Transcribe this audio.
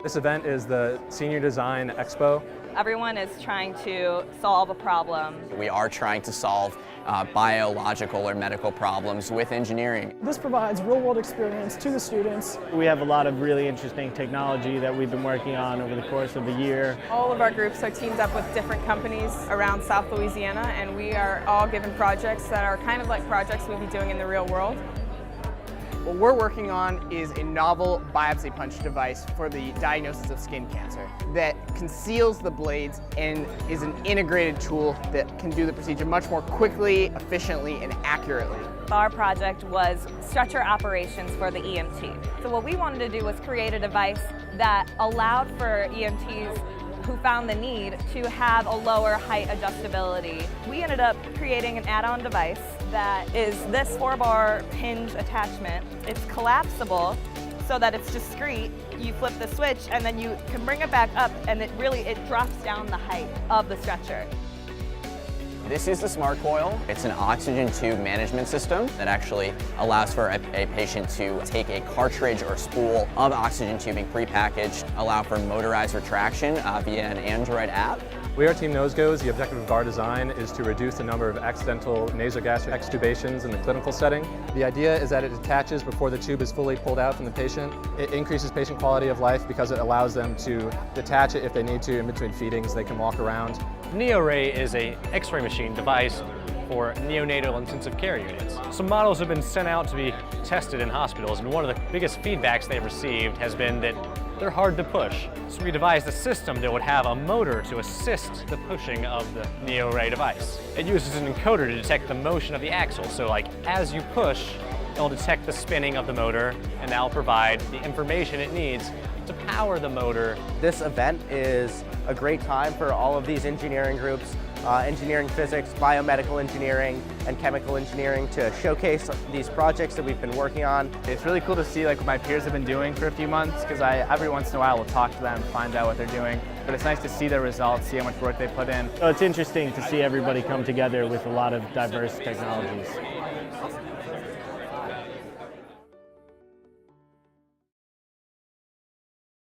This event is the Senior Design Expo. Everyone is trying to solve a problem. We are trying to solve biological or medical problems with engineering. This provides real-world experience to the students. We have a lot of really interesting technology that we've been working on over the course of the year. All of our groups are teamed up with different companies around South Louisiana, and we are all given projects that are kind of like projects we'd be doing in the real world. What we're working on is a novel biopsy punch device for the diagnosis of skin cancer that conceals the blades and is an integrated tool that can do the procedure much more quickly, efficiently, and accurately. Our project was stretcher operations for the EMT. So what we wanted to do was create a device that allowed for EMTs who found the need to have a lower height adjustability. We ended up creating an add-on device that is this 4-bar hinge attachment. It's collapsible so that it's discrete. You flip the switch and then you can bring it back up, and it drops down the height of the stretcher. This is the Smart Coil. It's an oxygen tube management system that actually allows for a patient to take a cartridge or spool of oxygen tubing prepackaged, allow for motorized retraction via an Android app. We are Team Nose Goes. The objective of our design is to reduce the number of accidental nasogastric extubations in the clinical setting. The idea is that it attaches before the tube is fully pulled out from the patient. It increases patient quality of life because it allows them to detach it if they need to in between feedings. They can walk around. NeoRay is an X-ray machine device for neonatal intensive care units. Some models have been sent out to be tested in hospitals, and one of the biggest feedbacks they've received has been that they're hard to push. So we devised a system that would have a motor to assist the pushing of the NeoRay device. It uses an encoder to detect the motion of the axle, so like as you push, it'll detect the spinning of the motor, and that'll provide the information it needs to power the motor. This event is a great time for all of these engineering groups, engineering physics, biomedical engineering, and chemical engineering, to showcase these projects that we've been working on. It's really cool to see what my peers have been doing for a few months, because every once in a while will talk to them, find out what they're doing. But it's nice to see their results, see how much work they put in. So it's interesting to see everybody come together with a lot of diverse technologies.